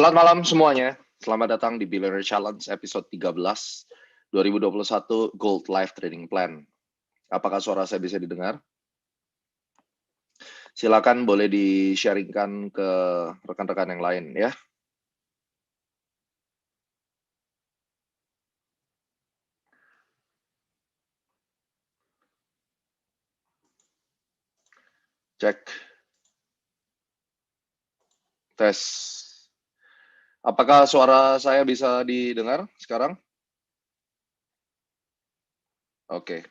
Selamat malam semuanya. Selamat datang di Billionaire Challenge episode 13 2021 Gold Life Trading Plan. Apakah suara saya bisa didengar? Silakan boleh di-sharingkan ke rekan-rekan yang lain ya. Cek. Tes. Apakah suara saya bisa didengar sekarang? Oke.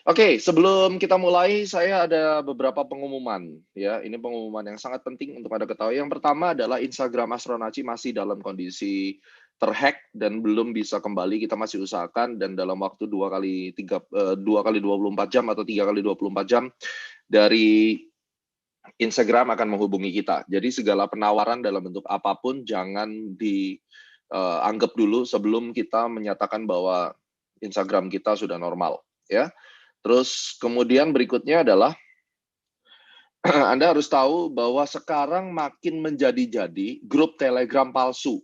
Oke, sebelum kita mulai, saya ada beberapa pengumuman. Ya, ini pengumuman yang sangat penting untuk Anda ketahui. Yang pertama adalah Instagram Astronaci masih dalam kondisi terhack dan belum bisa kembali. Kita masih usahakan dan dalam waktu 2 kali 24 jam atau 3 kali 24 jam dari Instagram akan menghubungi kita. Jadi segala penawaran dalam bentuk apapun jangan dianggap dulu sebelum kita menyatakan bahwa Instagram kita sudah normal, ya. Terus kemudian berikutnya adalah Anda harus tahu bahwa sekarang makin menjadi-jadi grup Telegram palsu.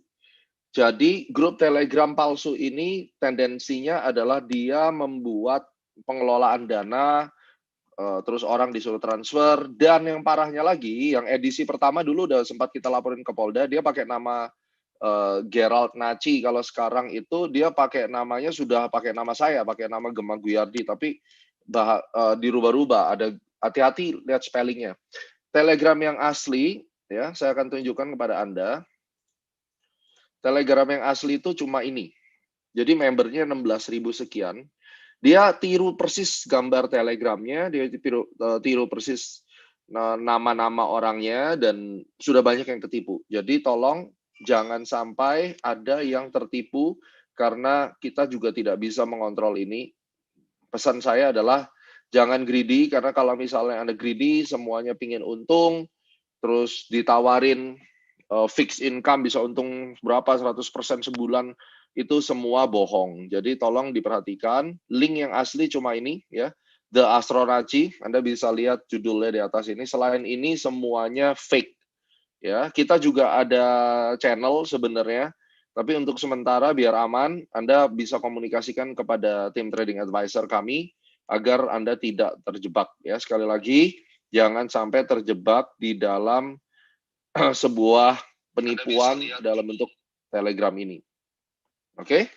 Jadi grup Telegram palsu ini tendensinya adalah dia membuat pengelolaan dana, terus orang disuruh transfer, dan yang parahnya lagi, yang edisi pertama dulu udah sempat kita laporin ke Polda, dia pakai nama Gerald Naci. Kalau sekarang itu dia pakai namanya sudah pakai nama saya, pakai nama Gemma Guyardi, tapi dirubah-rubah. Ada hati-hati lihat spellingnya. Telegram yang asli, ya saya akan tunjukkan kepada Anda. Telegram yang asli itu cuma ini. Jadi membernya 16.000 sekian. Dia tiru persis gambar Telegramnya, dia tiru persis nama-nama orangnya, dan sudah banyak yang ketipu. Jadi tolong jangan sampai ada yang tertipu, karena kita juga tidak bisa mengontrol ini. Pesan saya adalah jangan greedy, karena kalau misalnya Anda greedy, semuanya pingin untung, terus ditawarin fixed income bisa untung berapa 100% sebulan, itu semua bohong. Jadi tolong diperhatikan, link yang asli cuma ini ya, The Astronaci. Anda bisa lihat judulnya di atas ini. Selain ini semuanya fake. Ya, kita juga ada channel sebenarnya, tapi untuk sementara biar aman, Anda bisa komunikasikan kepada tim trading advisor kami agar Anda tidak terjebak ya. Sekali lagi, jangan sampai terjebak di dalam sebuah penipuan dalam bentuk Telegram ini. Oke?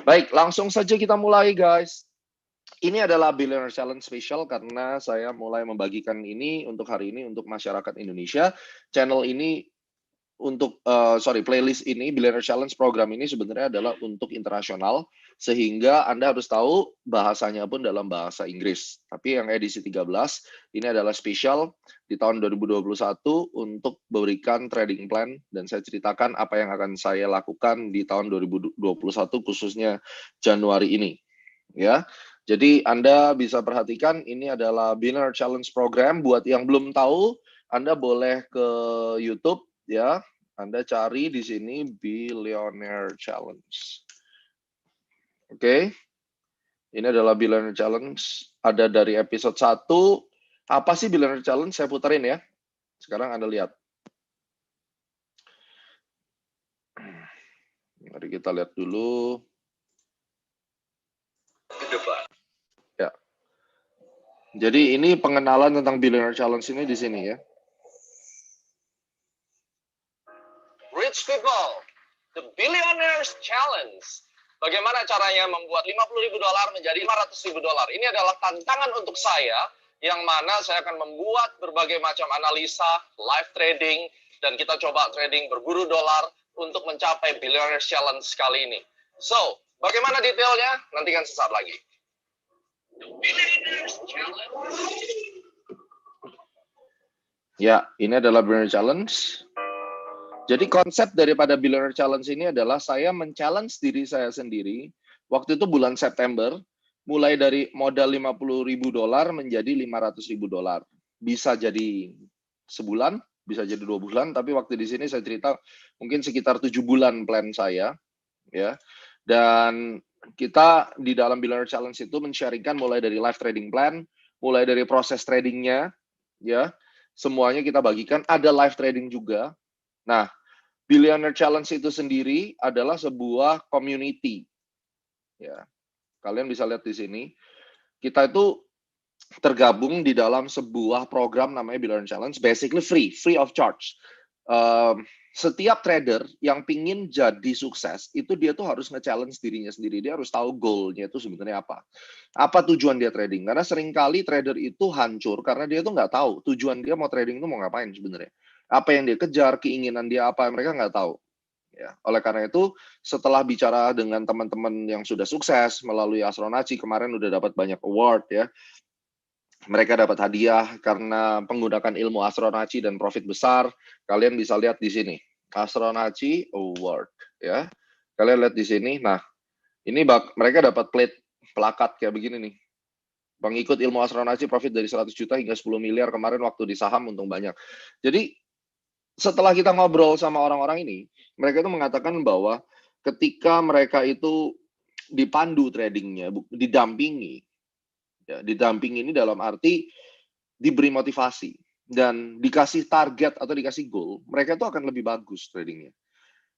Baik, langsung saja kita mulai, guys. Ini adalah Billionaire Challenge Special karena saya mulai membagikan ini untuk hari ini untuk masyarakat Indonesia. Channel ini untuk playlist ini, Billionaire Challenge program ini sebenarnya adalah untuk internasional, sehingga Anda harus tahu bahasanya pun dalam bahasa Inggris. Tapi yang edisi 13 ini adalah spesial di tahun 2021 untuk memberikan trading plan, dan saya ceritakan apa yang akan saya lakukan di tahun 2021 khususnya Januari ini. Ya. Jadi Anda bisa perhatikan ini adalah Billionaire Challenge program. Buat yang belum tahu, Anda boleh ke YouTube ya. Anda cari di sini Billionaire Challenge. Oke. Ini adalah Billionaire Challenge. Ada dari episode 1. Apa sih Billionaire Challenge? Saya puterin ya. Sekarang Anda lihat. Mari kita lihat dulu. Ya. Jadi ini pengenalan tentang Billionaire Challenge ini di sini ya. Rich people, the Billionaires Challenge. Bagaimana caranya membuat $50.000 menjadi $500.000? Ini adalah tantangan untuk saya, yang mana saya akan membuat berbagai macam analisa, live trading, dan kita coba trading berburu dolar untuk mencapai Billionaires Challenge kali ini. So, bagaimana detailnya? Nantikan sesaat lagi. The Billionaires Challenge. Ya, ini adalah Billionaire Challenge. Jadi konsep daripada Billionaire Challenge ini adalah saya men-challenge diri saya sendiri. Waktu itu bulan September, mulai dari modal $50.000 menjadi $500.000. Bisa jadi sebulan, bisa jadi 2 bulan, tapi waktu di sini saya cerita mungkin sekitar 7 bulan plan saya, ya. Dan kita di dalam Billionaire Challenge itu men-sharingkan mulai dari live trading plan, mulai dari proses tradingnya, ya, semuanya kita bagikan. Ada live trading juga. Nah, Billionaire Challenge itu sendiri adalah sebuah community. Ya, kalian bisa lihat di sini. Kita itu tergabung di dalam sebuah program namanya Billionaire Challenge, basically free of charge. Setiap trader yang pingin jadi sukses, itu dia tuh harus nge-challenge dirinya sendiri. Dia harus tahu goal-nya itu sebenarnya apa. Apa tujuan dia trading. Karena seringkali trader itu hancur karena dia tuh nggak tahu tujuan dia mau trading itu mau ngapain sebenarnya. Apa yang dia kejar, keinginan dia apa, mereka nggak tahu. Ya, oleh karena itu, setelah bicara dengan teman-teman yang sudah sukses melalui Astronaci, kemarin udah dapat banyak award ya. Mereka dapat hadiah karena menggunakan ilmu Astronaci dan profit besar. Kalian bisa lihat di sini, Astronaci Award ya. Kalian lihat di sini. Nah, ini mereka dapat plakat kayak begini nih. Pengikut ilmu Astronaci profit dari 100 juta hingga 10 miliar kemarin waktu di saham untung banyak. Jadi setelah kita ngobrol sama orang-orang ini, mereka itu mengatakan bahwa ketika mereka itu dipandu tradingnya, didampingi, ya, didampingi ini dalam arti diberi motivasi dan dikasih target atau dikasih goal, mereka itu akan lebih bagus tradingnya.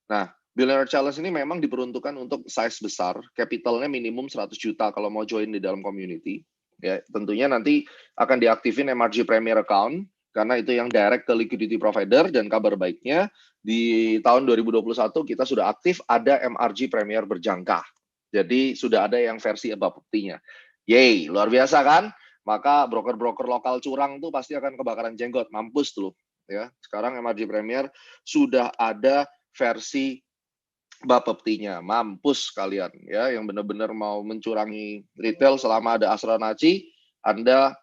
Nah, Billionaire Challenge ini memang diperuntukkan untuk size besar, capitalnya minimum 100 juta kalau mau join di dalam community. Ya, tentunya nanti akan diaktifin MRG Premier Account, karena itu yang direct ke liquidity provider, dan kabar baiknya di tahun 2021 kita sudah aktif ada MRG Premier berjangka. Jadi sudah ada yang versi above-nya. Yeay, luar biasa kan? Maka broker-broker lokal curang tuh pasti akan kebakaran jenggot, mampus tuh. Ya, sekarang MRG Premier sudah ada versi Bapeptinya, mampus kalian ya, yang benar-benar mau mencurangi retail selama ada Astronaci, Anda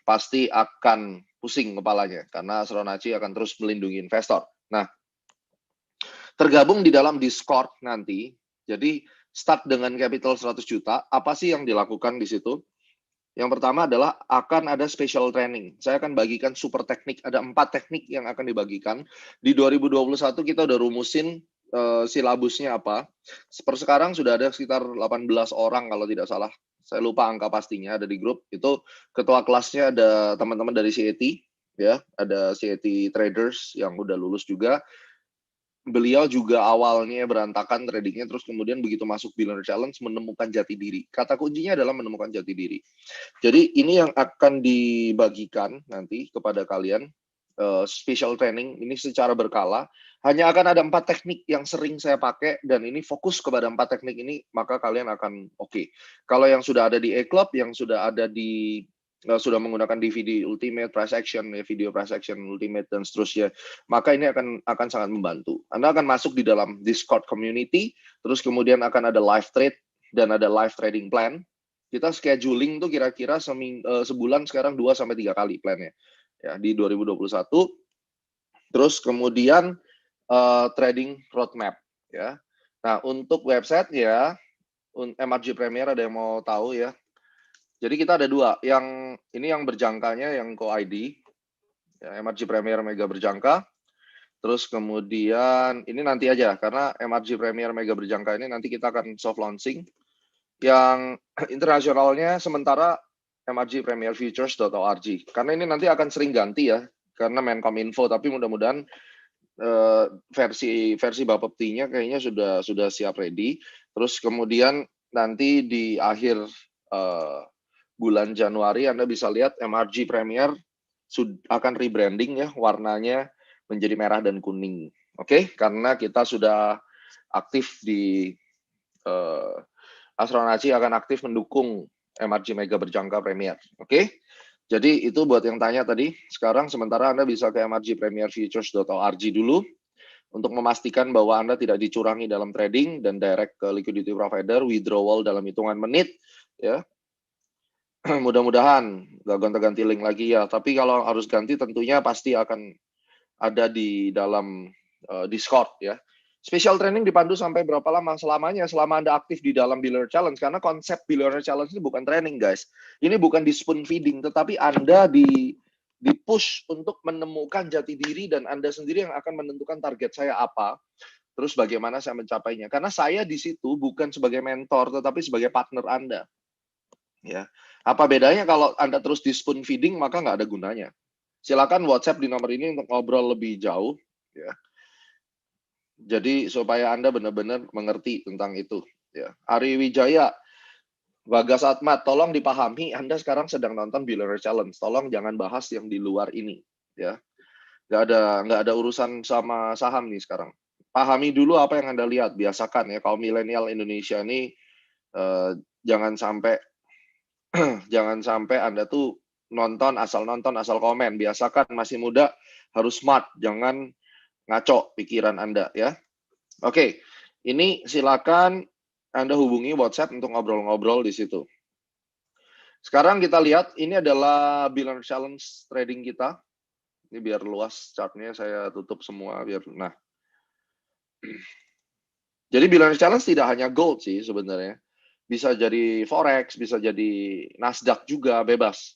pasti akan pusing kepalanya karena Astronaci akan terus melindungi investor. Nah, tergabung di dalam Discord nanti, jadi start dengan capital 100 juta, apa sih yang dilakukan di situ? Yang pertama adalah akan ada special training. Saya akan bagikan super teknik, ada 4 teknik yang akan dibagikan. Di 2021 kita udah rumusin silabusnya apa. Sekarang sudah ada sekitar 18 orang kalau tidak salah. Saya lupa angka pastinya, ada di grup. Itu ketua kelasnya ada teman-teman dari CAT, ya, ada CAT traders yang udah lulus juga. Beliau juga awalnya berantakan tradingnya, terus kemudian begitu masuk Billionaire Challenge menemukan jati diri. Kata kuncinya adalah menemukan jati diri. Jadi ini yang akan dibagikan nanti kepada kalian, special training ini secara berkala. Hanya akan ada 4 teknik yang sering saya pakai, dan ini fokus kepada 4 teknik ini, maka kalian akan oke. Kalau yang sudah ada di E-Club, yang sudah ada di sudah menggunakan DVD Ultimate, Price Action, video Price Action Ultimate, dan seterusnya, maka ini akan sangat membantu. Anda akan masuk di dalam Discord community, terus kemudian akan ada live trade, dan ada live trading plan. Kita scheduling tuh kira-kira sebulan sekarang 2-3 kali plannya ya di 2021. Terus kemudian trading roadmap ya. Nah, untuk website ya, MRG Premier ada yang mau tahu ya. Jadi kita ada 2, yang ini yang berjangkanya yang co-ID ya, MRG Premier Mega berjangka. Terus kemudian ini nanti aja, karena MRG Premier Mega berjangka ini nanti kita akan soft launching. Yang internasionalnya sementara mrgpremierfutures.org, karena ini nanti akan sering ganti ya, karena Menkominfo, tapi mudah-mudahan versi Bapeptinya kayaknya sudah siap ready. Terus kemudian nanti di akhir bulan Januari Anda bisa lihat MRG Premier akan rebranding ya, warnanya menjadi merah dan kuning. Oke, karena kita sudah aktif di Astronaci akan aktif mendukung MRG Mega berjangka Premier. Oke? Jadi itu buat yang tanya tadi. Sekarang sementara Anda bisa ke mrgpremierfutures.org dulu untuk memastikan bahwa Anda tidak dicurangi dalam trading dan direct ke liquidity provider, withdrawal dalam hitungan menit ya. Mudah-mudahan nggak gonta-ganti link lagi ya. Tapi kalau harus ganti tentunya pasti akan ada di dalam Discord ya. Special training dipandu sampai berapa lama? Selamanya, selama Anda aktif di dalam Billionaire Challenge. Karena konsep Billionaire Challenge ini bukan training, guys. Ini bukan di spoon feeding, tetapi Anda di-push untuk menemukan jati diri, dan Anda sendiri yang akan menentukan target saya apa, terus bagaimana saya mencapainya. Karena saya di situ bukan sebagai mentor, tetapi sebagai partner Anda. Ya, apa bedanya kalau Anda terus di spoon feeding, maka nggak ada gunanya. silakan WhatsApp di nomor ini untuk ngobrol lebih jauh, ya. Jadi supaya Anda benar-benar mengerti tentang itu, ya. Ari Wijaya, Bagas Atmat, tolong dipahami Anda sekarang sedang nonton Billionaire Challenge. Tolong jangan bahas yang di luar ini, ya. Nggak ada urusan sama saham nih sekarang. Pahami dulu apa yang Anda lihat. Biasakan ya, kaum milenial Indonesia ini jangan sampai jangan sampai Anda tuh nonton asal komen. Biasakan masih muda harus smart, jangan ngaco pikiran Anda ya. Oke, ini silakan Anda hubungi WhatsApp untuk ngobrol-ngobrol di situ. Sekarang kita lihat, ini adalah Billionaire Challenge trading kita. Ini biar luas chartnya, saya tutup semua biar. Nah, jadi Billionaire Challenge tidak hanya gold sih sebenarnya. Bisa jadi forex, bisa jadi Nasdaq juga, bebas.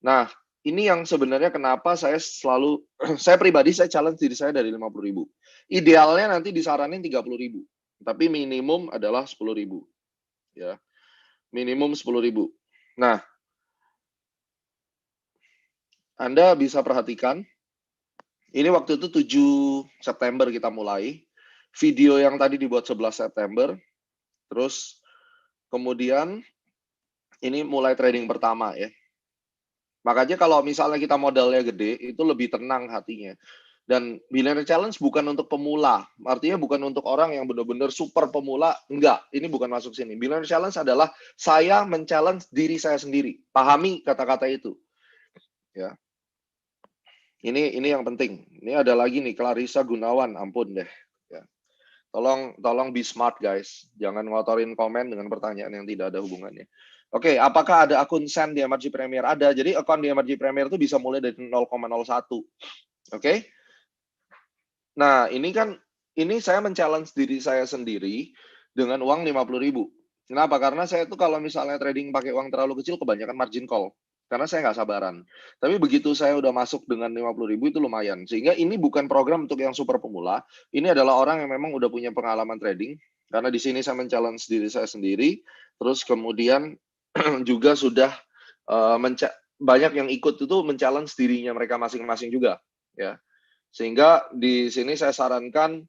Nah, ini yang sebenarnya kenapa saya selalu, saya pribadi saya challenge diri saya dari 50.000. Idealnya nanti disaranin 30.000, tapi minimum adalah 10.000. Ya, minimum 10.000. Nah, Anda bisa perhatikan, ini waktu itu 7 September kita mulai. Video yang tadi dibuat 11 September, terus kemudian ini mulai trading pertama ya. Makanya kalau misalnya kita modalnya gede, itu lebih tenang hatinya. Dan Billionaire Challenge bukan untuk pemula. Artinya bukan untuk orang yang benar-benar super pemula. Enggak, ini bukan masuk sini. Billionaire Challenge adalah saya men-challenge diri saya sendiri. Pahami kata-kata itu. Ya. Ini yang penting. Ini ada lagi nih, Clarissa Gunawan. Ampun deh. Ya. Tolong be smart guys. Jangan ngotorin komen dengan pertanyaan yang tidak ada hubungannya. Oke, apakah ada akun Sen di MRG Premier? Ada. Jadi akun di MRG Premier itu bisa mulai dari 0,01. Oke. Nah, ini saya men-challenge diri saya sendiri dengan uang 50.000. Kenapa? Karena saya tuh kalau misalnya trading pakai uang terlalu kecil, kebanyakan margin call. Karena saya nggak sabaran. Tapi begitu saya udah masuk dengan 50.000 itu lumayan. Sehingga ini bukan program untuk yang super pemula. Ini adalah orang yang memang udah punya pengalaman trading. Karena di sini saya men-challenge diri saya sendiri. Terus kemudian juga sudah banyak yang ikut itu men-challenge dirinya mereka masing-masing juga. Ya. Sehingga di sini saya sarankan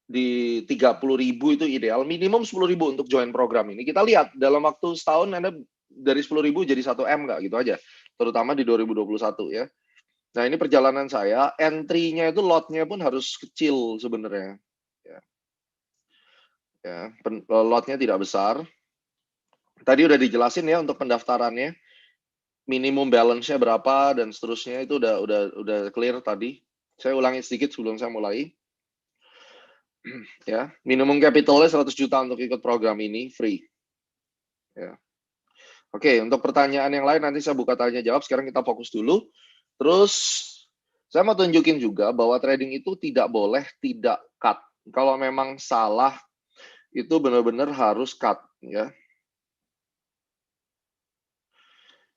di 30.000 itu ideal, minimum 10.000 untuk join program ini. Kita lihat dalam waktu setahun Anda dari 10.000 jadi 1M nggak gitu aja, terutama di 2021 ya. Nah ini perjalanan saya, entry-nya itu lot-nya pun harus kecil sebenarnya. Ya, lot-nya tidak besar. Tadi udah dijelasin ya untuk pendaftarannya, minimum balance-nya berapa dan seterusnya itu udah clear tadi. Saya ulangi sedikit sebelum saya mulai. Ya, minimum capitalnya 100 juta untuk ikut program ini, free. Ya. Oke, untuk pertanyaan yang lain nanti saya buka tanya jawab. Sekarang kita fokus dulu. Terus saya mau tunjukin juga bahwa trading itu tidak boleh tidak cut. Kalau memang salah itu benar-benar harus cut ya.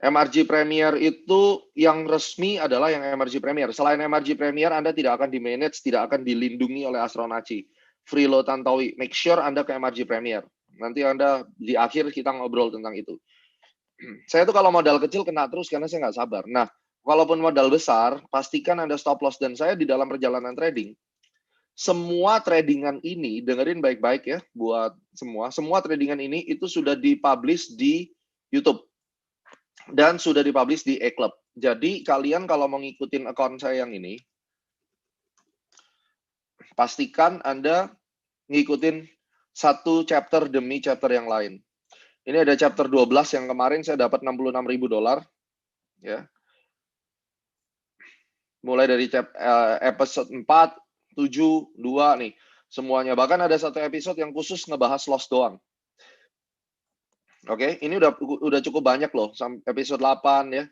MRG Premier itu yang resmi adalah yang MRG Premier. Selain MRG Premier, Anda tidak akan di-manage, tidak akan dilindungi oleh Astronaci. Frilo Tantowi, make sure Anda ke MRG Premier. Nanti Anda di akhir kita ngobrol tentang itu. Saya tuh kalau modal kecil kena terus karena saya nggak sabar. Nah, walaupun modal besar, pastikan Anda stop loss. Dan saya di dalam perjalanan trading, semua tradingan ini, dengerin baik-baik ya, buat semua tradingan ini itu sudah dipublish di YouTube. Dan sudah dipublish di eClub. Jadi kalian kalau mau ngikutin account saya yang ini, pastikan Anda ngikutin satu chapter demi chapter yang lain. Ini ada chapter 12 yang kemarin saya dapat $66.000 ya. Mulai dari episode 4, 7, 2 nih. Semuanya. Bahkan ada satu episode yang khusus ngebahas loss doang. Oke, ini udah cukup banyak loh, sampai episode 8 ya.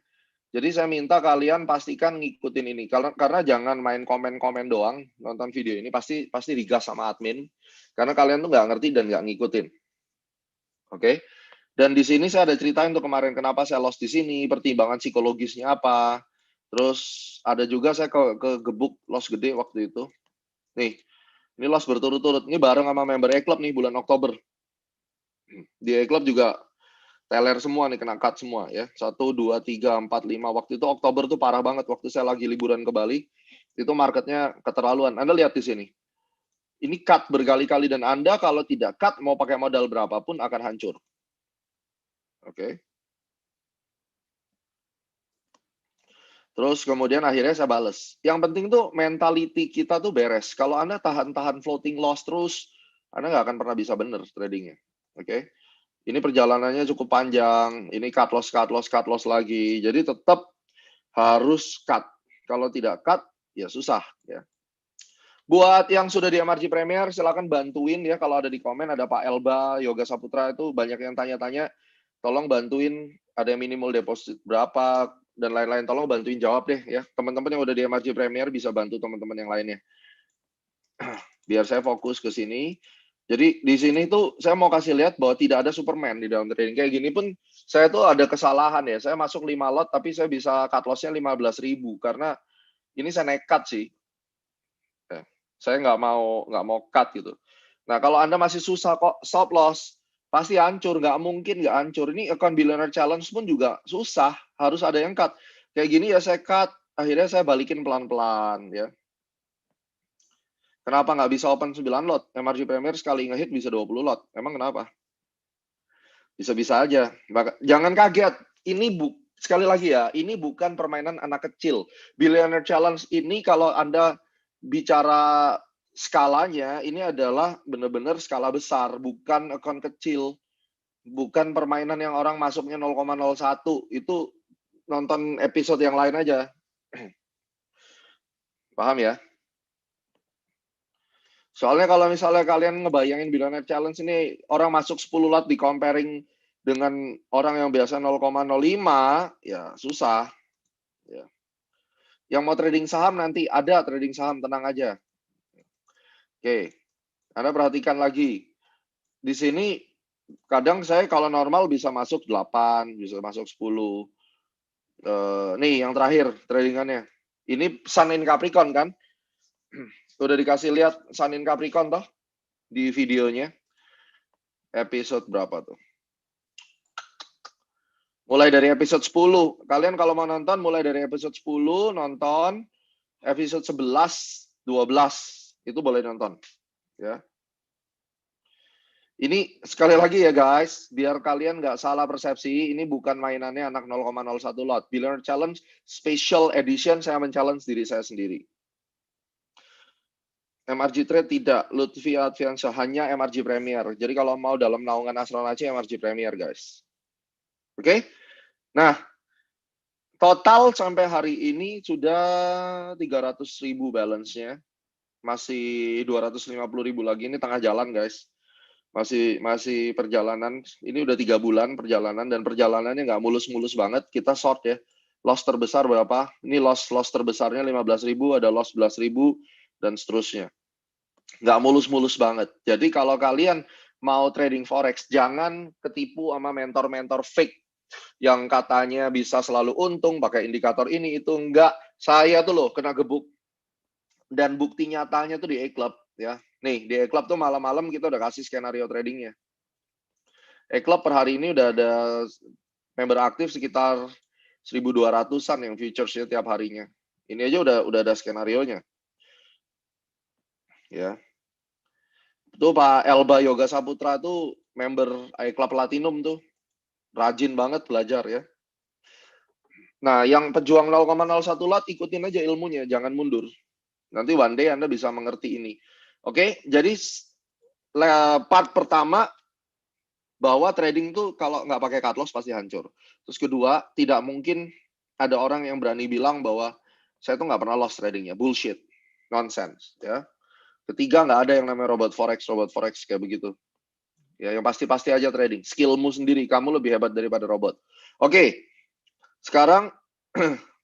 Jadi saya minta kalian pastikan ngikutin ini, karena jangan main komen-komen doang nonton video ini, pasti digas sama admin, karena kalian tuh nggak ngerti dan nggak ngikutin. Oke, dan di sini saya ada cerita untuk kemarin kenapa saya loss di sini, pertimbangan psikologisnya apa. Terus ada juga saya kegebuk loss gede waktu itu. Nih, ini loss berturut-turut. Ini bareng sama member eClub nih bulan Oktober. Di eClub juga teler semua nih, kena cut semua ya. 1, 2, 3, 4, 5. Waktu itu Oktober tuh parah banget waktu saya lagi liburan ke Bali. Itu marketnya keterlaluan. Anda lihat di sini. Ini cut berkali-kali dan Anda kalau tidak cut mau pakai modal berapapun akan hancur. Oke. Terus kemudian akhirnya saya bales. Yang penting tuh mentality kita tuh beres. Kalau Anda tahan-tahan floating loss terus, Anda nggak akan pernah bisa bener tradingnya. Oke. Ini perjalanannya cukup panjang. Ini cut loss lagi. Jadi tetap harus cut. Kalau tidak cut, ya susah. Ya. Buat yang sudah di MRG Premier, silakan bantuin ya. Kalau ada di komen, ada Pak Elba, Yoga Saputra itu banyak yang tanya-tanya. Tolong bantuin, ada minimal deposit berapa, dan lain-lain. Tolong bantuin jawab deh ya. Teman-teman yang udah di MRG Premier bisa bantu teman-teman yang lainnya. Biar saya fokus ke sini. Jadi di sini tuh saya mau kasih lihat bahwa tidak ada Superman di dalam trading. Kayak gini pun saya tuh ada kesalahan ya. Saya masuk 5 lot tapi saya bisa cut loss-nya 15.000 karena ini saya nekat sih. Ya, saya nggak mau cut gitu. Nah kalau Anda masih susah kok stop loss, pasti hancur. Nggak mungkin nggak hancur. Ini account billionaire challenge pun juga susah. Harus ada yang cut. Kayak gini ya saya cut. Akhirnya saya balikin pelan-pelan ya. Kenapa nggak bisa open 9 lot? MRG Premier sekali ngehit bisa 20 lot. Emang kenapa? Bisa-bisa aja. Jangan kaget. Sekali lagi ya, ini bukan permainan anak kecil. Billionaire Challenge ini kalau Anda bicara skalanya, ini adalah benar-benar skala besar, bukan account kecil. Bukan permainan yang orang masuknya 0,01. Itu nonton episode yang lain aja. Paham ya? Soalnya kalau misalnya kalian ngebayangin Billionaire Challenge ini orang masuk 10 lot di comparing dengan orang yang biasa 0,05, ya susah. Ya. Yang mau trading saham nanti ada trading saham, tenang aja. Oke, Anda perhatikan lagi. Di sini kadang saya kalau normal bisa masuk 8, bisa masuk 10. Nih yang terakhir tradingannya. Ini Sun in Capricorn kan? Udah dikasih lihat Sun in Capricorn toh di videonya. Episode berapa tuh? Mulai dari episode 10. Kalian kalau mau nonton mulai dari episode 10 nonton episode 11, 12 itu boleh nonton ya. Ini sekali lagi ya guys, biar kalian nggak salah persepsi, ini bukan mainannya anak 0,01 lot. Billionaire Challenge Special Edition, saya men-challenge diri saya sendiri. MRG Trade tidak, Lutfi Adviansyah hanya MRG Premier. Jadi kalau mau dalam naungan astrologi MRG Premier guys. Oke? Nah, total sampai hari ini sudah 300.000 balance-nya. Masih 250.000 lagi, ini tengah jalan guys. Masih perjalanan, ini udah 3 bulan perjalanan dan perjalanannya nggak mulus-mulus banget. Kita short ya, loss terbesar berapa? Ini loss terbesarnya 15.000, ada loss 11.000 dan seterusnya. Nggak mulus-mulus banget. Jadi kalau kalian mau trading forex, jangan ketipu sama mentor-mentor fake yang katanya bisa selalu untung pakai indikator ini itu. Enggak. Saya tuh loh kena gebuk dan bukti nyatanya tuh di E-Club ya. Nih, di E-Club tuh malam-malam kita udah kasih skenario tradingnya. E-Club per hari ini udah ada member aktif sekitar 1.200-an yang futuresnya tiap harinya. Ini aja udah ada skenarionya. Ya. Tuh Pak Elba Yoga Saputra tuh member E-Club Platinum tuh. Rajin banget belajar ya. Nah, yang pejuang 0,01 lot ikutin aja ilmunya, jangan mundur. Nanti one day Anda bisa mengerti ini. Oke, jadi part pertama bahwa trading tuh kalau nggak pakai cut loss pasti hancur. Terus kedua, tidak mungkin ada orang yang berani bilang bahwa saya tuh nggak pernah loss tradingnya. Bullshit. Nonsense. Ya. Ketiga, nggak ada yang namanya robot forex kayak begitu. Ya, yang pasti-pasti aja trading. Skillmu sendiri, kamu lebih hebat daripada robot. Oke, sekarang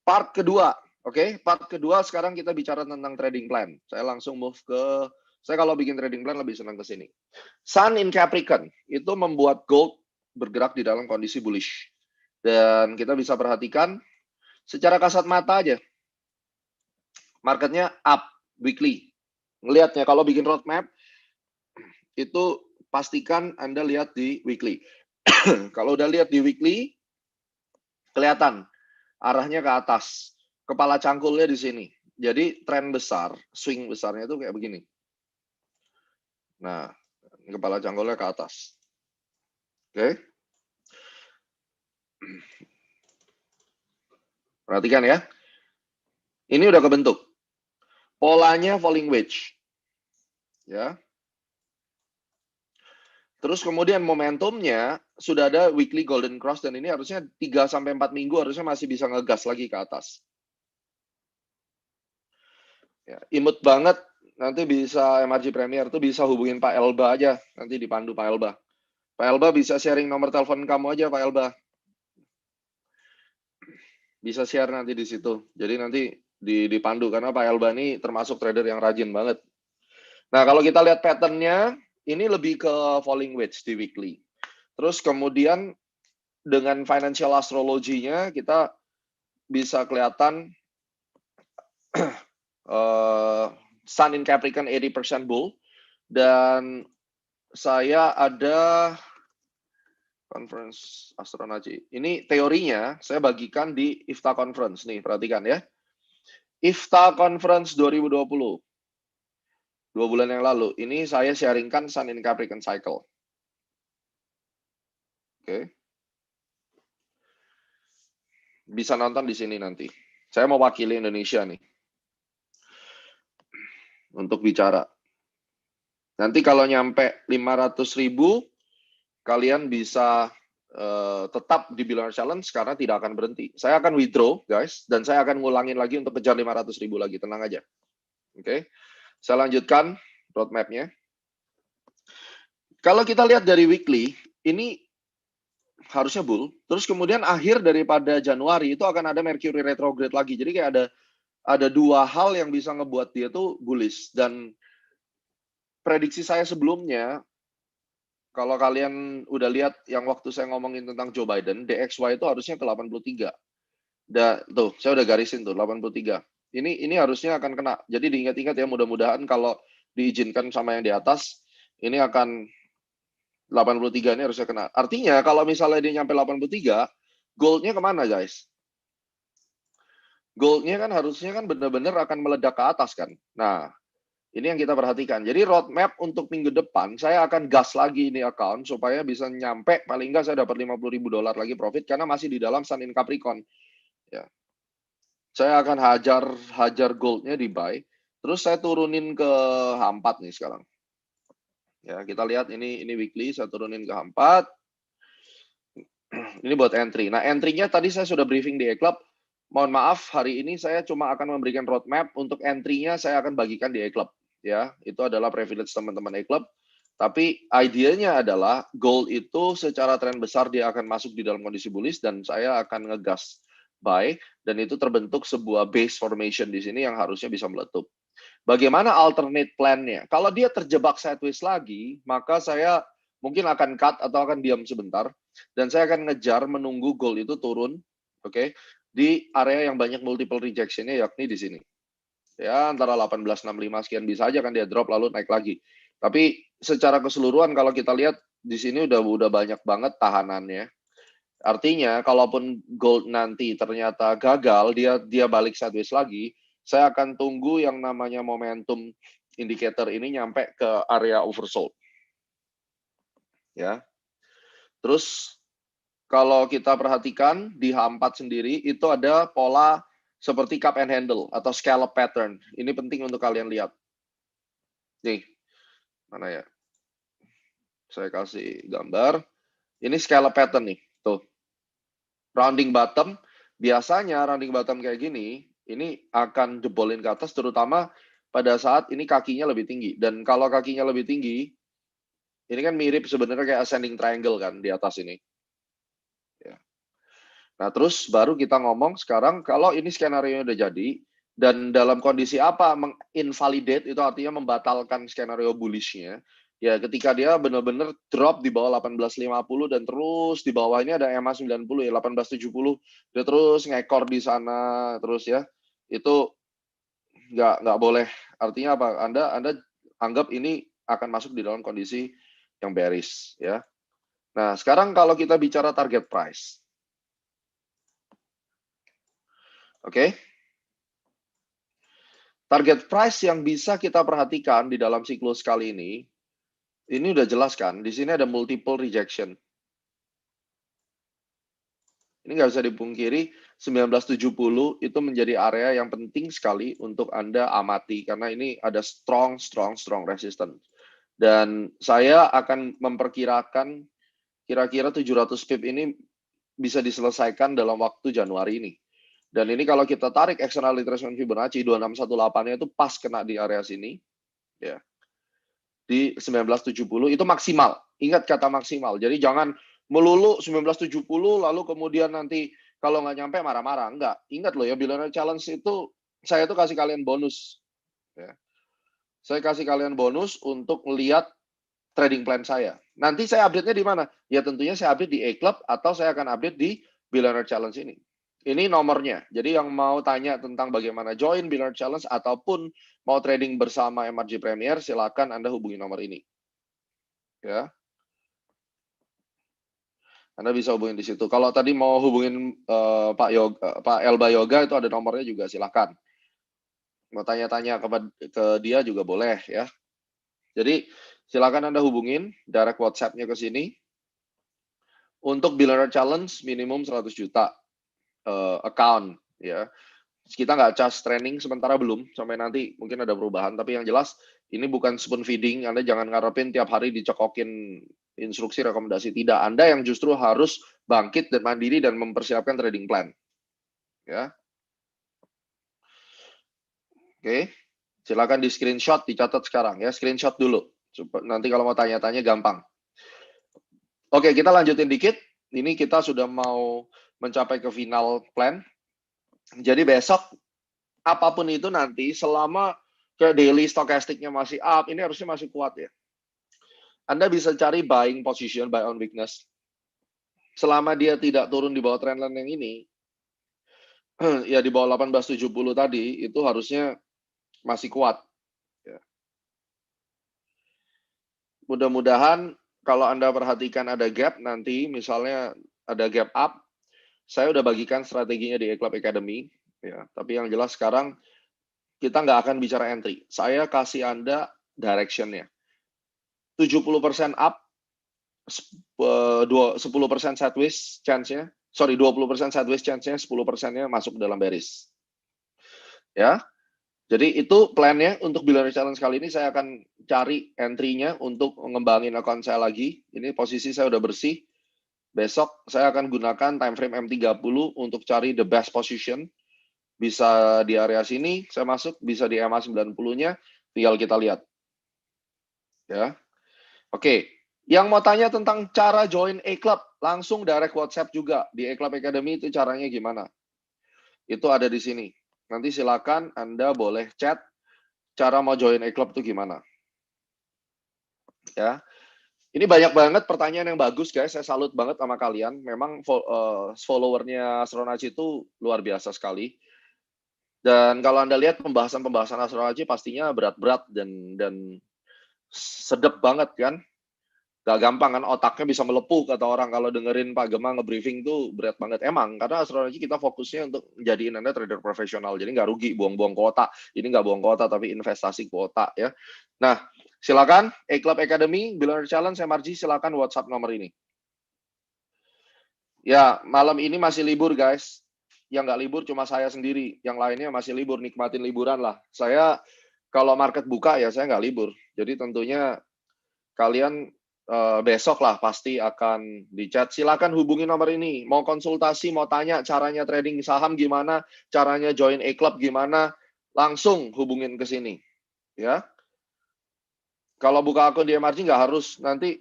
part kedua. Oke, part kedua sekarang kita bicara tentang trading plan. Saya langsung move ke, saya kalau bikin trading plan lebih senang ke sini. Sun in Capricorn itu membuat gold bergerak di dalam kondisi bullish. Dan kita bisa perhatikan secara kasat mata aja. Marketnya up weekly. Ngelihatnya kalau bikin roadmap itu pastikan Anda lihat di weekly. Kalau udah lihat di weekly, kelihatan arahnya ke atas. Kepala cangkulnya di sini. Jadi tren besar, swing besarnya itu kayak begini. Nah, kepala cangkulnya ke atas. Oke. Perhatikan ya. Ini udah kebentuk. Polanya falling wedge. Ya. Terus kemudian momentumnya sudah ada weekly golden cross dan ini harusnya 3 sampai 4 minggu harusnya masih bisa ngegas lagi ke atas. Ya, imut banget nanti bisa MRG Premier tuh bisa hubungin Pak Elba aja, nanti dipandu Pak Elba. Pak Elba bisa sharing nomor telepon kamu aja Pak Elba. Bisa share nanti di situ. Jadi nanti dipandu karena Pak Elba ini termasuk trader yang rajin banget. Nah, kalau kita lihat patternnya, ini lebih ke falling wedge di weekly. Terus kemudian dengan financial astrology-nya kita bisa kelihatan Sun in Capricorn 80% bull dan saya ada conference astrology. Ini teorinya saya bagikan di IFTA conference nih, perhatikan ya. IFTA conference 2020. 2 bulan yang lalu. Ini saya sharingkan Sun in Capricorn cycle. Oke. Bisa nonton di sini nanti. Saya mau wakili Indonesia nih. Untuk bicara. Nanti kalau nyampe 500.000, kalian bisa tetap di Billionaire Challenge karena tidak akan berhenti. Saya akan withdraw, guys, dan saya akan ngulangin lagi untuk kejar 500.000 lagi. Tenang aja. Oke. Saya lanjutkan roadmap-nya. Kalau kita lihat dari weekly, ini harusnya bull. Terus kemudian akhir daripada Januari itu akan ada Mercury retrograde lagi. Jadi kayak ada 2 hal yang bisa ngebuat dia tuh bullish. Dan prediksi saya sebelumnya, kalau kalian udah lihat yang waktu saya ngomongin tentang Joe Biden, DXY itu harusnya ke 83. Tuh, saya udah garisin tuh, 83. Ini harusnya akan kena. Jadi diingat-ingat ya, mudah-mudahan kalau diizinkan sama yang di atas, ini akan 83 ini harusnya kena. Artinya kalau misalnya dia nyampe 83, goldnya kemana guys? Goldnya kan harusnya kan benar-benar akan meledak ke atas kan. Nah, ini yang kita perhatikan. Jadi roadmap untuk minggu depan, saya akan gas lagi ini account supaya bisa nyampe, paling nggak saya dapat 50.000 dolar lagi profit karena masih di dalam Sun in Capricorn. Ya. Saya akan hajar goldnya di buy, terus saya turunin ke H4 nih sekarang. Ya, kita lihat ini weekly, saya turunin ke H4. Ini buat entry. Nah, entry-nya tadi saya sudah briefing di E-Club. Mohon maaf, hari ini saya cuma akan memberikan roadmap. Untuk entry-nya saya akan bagikan di E-Club. Ya, itu adalah privilege teman-teman E-Club. Tapi idenya adalah gold itu secara tren besar dia akan masuk di dalam kondisi bullish dan saya akan ngegas buy dan itu terbentuk sebuah base formation di sini yang harusnya bisa meletup. Bagaimana alternate plan-nya? Kalau dia terjebak sideways lagi, maka saya mungkin akan cut atau akan diam sebentar dan saya akan ngejar menunggu gold itu turun, oke, di area yang banyak multiple rejection-nya yakni di sini. Ya, antara 1865 sekian bisa aja kan dia drop lalu naik lagi. Tapi secara keseluruhan kalau kita lihat di sini udah banyak banget tahanannya. Artinya kalaupun gold nanti ternyata gagal, dia balik sideways lagi, saya akan tunggu yang namanya momentum indicator ini nyampe ke area oversold. Ya. Terus kalau kita perhatikan di H4 sendiri itu ada pola seperti cup and handle atau scallop pattern. Ini penting untuk kalian lihat. Nih, mana ya? Saya kasih gambar. Ini scallop pattern nih, tuh. Rounding bottom, biasanya rounding bottom kayak gini, ini akan jebolin ke atas, terutama pada saat ini kakinya lebih tinggi. Dan kalau kakinya lebih tinggi, ini kan mirip sebenarnya kayak ascending triangle kan di atas ini. Ya. Nah, terus baru kita ngomong sekarang kalau ini skenario udah jadi, dan dalam kondisi apa menginvalidate, itu artinya membatalkan skenario bullish-nya. Ya, ketika dia benar-benar drop di bawah 1850 dan terus di bawahnya ada EMA 90 ya 1870, dia terus ngekor di sana terus ya. Itu nggak boleh. Artinya apa? Anda anggap ini akan masuk di dalam kondisi yang bearish ya. Nah, sekarang kalau kita bicara target price. Oke. Target price yang bisa kita perhatikan di dalam siklus kali ini udah jelas kan, di sini ada multiple rejection. Ini nggak bisa dipungkiri, 1970 itu menjadi area yang penting sekali untuk Anda amati, karena ini ada strong resistance. Dan saya akan memperkirakan kira-kira 700 pip ini bisa diselesaikan dalam waktu Januari ini. Dan ini kalau kita tarik external retracement Fibonacci 2618-nya itu pas kena di area sini, ya. Di 1970 itu maksimal. Ingat kata maksimal. Jadi jangan melulu 1970 lalu kemudian nanti kalau nggak nyampe marah-marah. Enggak. Ingat loh ya, Billionaire Challenge itu saya tuh kasih kalian bonus. Ya. Saya kasih kalian bonus untuk melihat trading plan saya. Nanti saya update-nya di mana? Ya tentunya saya update di A-Club atau saya akan update di Billionaire Challenge ini. Ini nomornya. Jadi yang mau tanya tentang bagaimana join Billionaire Challenge ataupun mau trading bersama MRG Premier, silakan Anda hubungi nomor ini. Ya. Anda bisa hubungin di situ. Kalau tadi mau hubungin Pak Elba Yoga itu ada nomornya juga, silakan. Mau tanya-tanya ke dia juga boleh ya. Jadi silakan Anda hubungin direct WhatsApp-nya ke sini. Untuk Billionaire Challenge minimum 100 juta account ya. Kita nggak cas training sementara belum, sampai nanti mungkin ada perubahan, tapi yang jelas ini bukan spoon feeding. Anda jangan ngarepin tiap hari dicekokin instruksi rekomendasi, tidak. Anda yang justru harus bangkit dan mandiri dan mempersiapkan trading plan ya. Oke, silakan di screenshot, dicatat sekarang ya, screenshot dulu nanti kalau mau tanya-tanya gampang. Oke, kita lanjutin dikit. Ini kita sudah mau mencapai ke final plan. Jadi besok apapun itu nanti selama ke daily stochastic-nya masih up, ini harusnya masih kuat ya. Anda bisa cari buying position, buy on weakness. Selama dia tidak turun di bawah trendline yang ini, ya di bawah 1870 tadi, itu harusnya masih kuat. Ya. Mudah-mudahan kalau Anda perhatikan ada gap nanti, misalnya ada gap up, saya udah bagikan strateginya di A-Club Academy. Ya, tapi yang jelas sekarang kita nggak akan bicara entry. Saya kasih Anda direction-nya. 70% up, 10% sideways chance-nya. Sorry, 20% sideways chance-nya, 10%-nya masuk dalam bearish. Ya. Jadi itu plan-nya untuk Billionaire Challenge kali ini. Saya akan cari entry-nya untuk mengembangin account saya lagi. Ini posisi saya udah bersih. Besok saya akan gunakan time frame M30 untuk cari the best position. Bisa di area sini saya masuk, bisa di EMA 90-nya, tinggal kita lihat. Ya. Oke, yang mau tanya tentang cara join A-Club, langsung direct WhatsApp juga. Di A-Club Academy itu caranya gimana? Itu ada di sini. Nanti silakan Anda boleh chat cara mau join A-Club itu gimana. Ya. Ini banyak banget pertanyaan yang bagus guys, saya salut banget sama kalian. Memang followernya Astronaci itu luar biasa sekali. Dan kalau Anda lihat pembahasan Astronaci pastinya berat-berat dan sedep banget kan. Gak gampang kan, otaknya bisa melepuh kata orang kalau dengerin Pak Gema nge-briefing tuh berat banget. Emang, karena Astronaci kita fokusnya untuk menjadiin Anda trader profesional. Jadi nggak rugi buang-buang kuota. Ini nggak buang kuota, tapi investasi kuota ya. Nah, silakan A-Club Academy, Billionaire Challenge, MRG, silakan WhatsApp nomor ini. Ya, malam ini masih libur guys. Yang nggak libur cuma saya sendiri. Yang lainnya masih libur, nikmatin liburan lah. Saya kalau market buka ya saya nggak libur. Jadi tentunya kalian besok lah pasti akan di chat. Silakan hubungi nomor ini. Mau konsultasi, mau tanya caranya trading saham gimana, caranya join A-Club gimana, langsung hubungin ke sini. Ya. Kalau buka akun di MRG nggak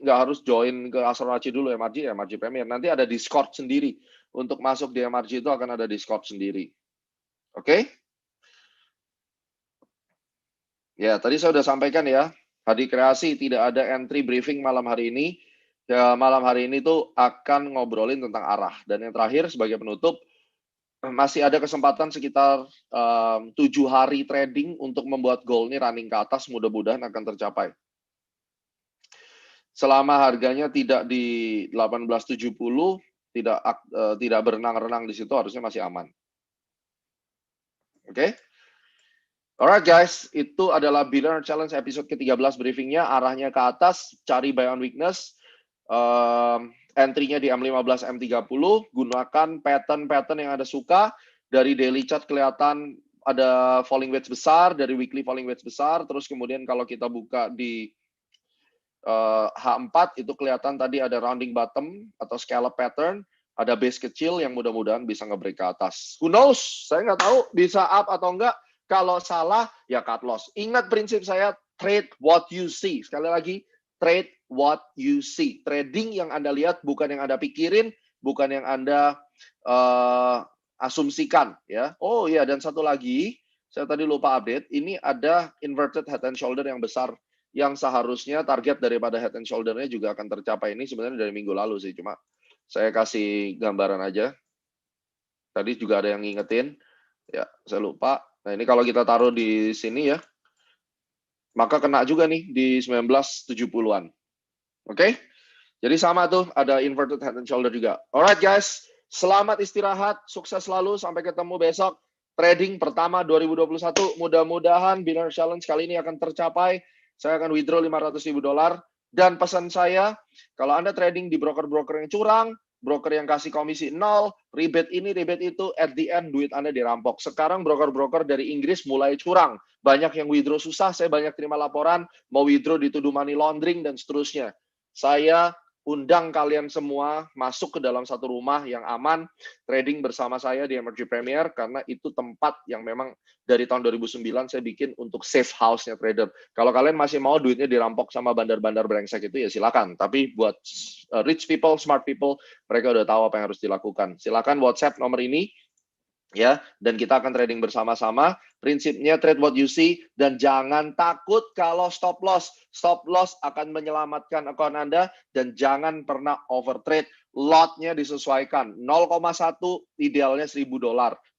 harus join ke Astronaci dulu MRG Premier. Nanti ada Discord sendiri. Untuk masuk di MRG itu akan ada Discord sendiri. Oke? Ya, tadi saya sudah sampaikan ya. Hadi Kreasi tidak ada entry briefing malam hari ini. Ya, malam hari ini tuh akan ngobrolin tentang arah. Dan yang terakhir sebagai penutup, masih ada kesempatan sekitar 7 hari trading untuk membuat goal ini running ke atas, mudah-mudahan akan tercapai. selama harganya tidak di 1870, tidak berenang-renang di situ, harusnya masih aman. Oke? Alright guys, itu adalah Billionaire Challenge episode ke-13 briefingnya, arahnya ke atas, cari buy on weakness, entry-nya di M15, M30, gunakan pattern-pattern yang Anda suka, dari daily chart kelihatan ada falling wedge besar, dari weekly falling wedge besar, terus kemudian kalau kita buka di H4 itu kelihatan tadi ada rounding bottom atau scallop pattern, ada base kecil yang mudah-mudahan bisa nge-break ke atas. Who knows? Saya nggak tahu bisa up atau enggak. Kalau salah, ya cut loss. Ingat prinsip saya, trade what you see. Sekali lagi, trade what you see. Trading yang Anda lihat, bukan yang Anda pikirin, bukan yang Anda asumsikan. Ya. Oh iya, dan satu lagi, saya tadi lupa update, ini ada inverted head and shoulder yang besar, yang seharusnya target daripada head and shoulder-nya juga akan tercapai. Ini sebenarnya dari minggu lalu sih, cuma saya kasih gambaran aja. Tadi juga ada yang ngingetin, ya saya lupa. Nah ini kalau kita taruh di sini ya, maka kena juga nih di 1970-an. Oke? Jadi sama tuh, ada inverted head and shoulder juga. Alright guys, selamat istirahat, sukses selalu, sampai ketemu besok. Trading pertama 2021, mudah-mudahan Billionaire Challenge kali ini akan tercapai. Saya akan withdraw $500.000. Dan pesan saya, kalau Anda trading di broker-broker yang curang, broker yang kasih komisi 0, rebate ini, rebate itu, at the end duit Anda dirampok. Sekarang broker-broker dari Inggris mulai curang. Banyak yang withdraw susah, saya banyak terima laporan, mau withdraw dituduh money laundering, dan seterusnya. Saya undang kalian semua masuk ke dalam satu rumah yang aman, trading bersama saya di Emergy Premier, karena itu tempat yang memang dari tahun 2009 saya bikin untuk safe house-nya trader. Kalau kalian masih mau duitnya dirampok sama bandar-bandar brengsek itu, ya silakan. Tapi buat rich people, smart people, mereka udah tahu apa yang harus dilakukan. Silakan WhatsApp nomor ini, ya, dan kita akan trading bersama-sama. Prinsipnya trade what you see, dan jangan takut kalau stop loss. Stop loss akan menyelamatkan akun Anda, dan jangan pernah overtrade. Lotnya disesuaikan, 0,1 idealnya $1.000.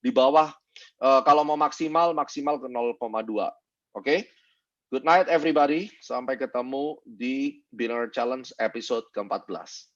Di bawah, kalau mau maksimal ke 0,2. Oke? Good night everybody. Sampai ketemu di Billionaire Challenge episode ke-14.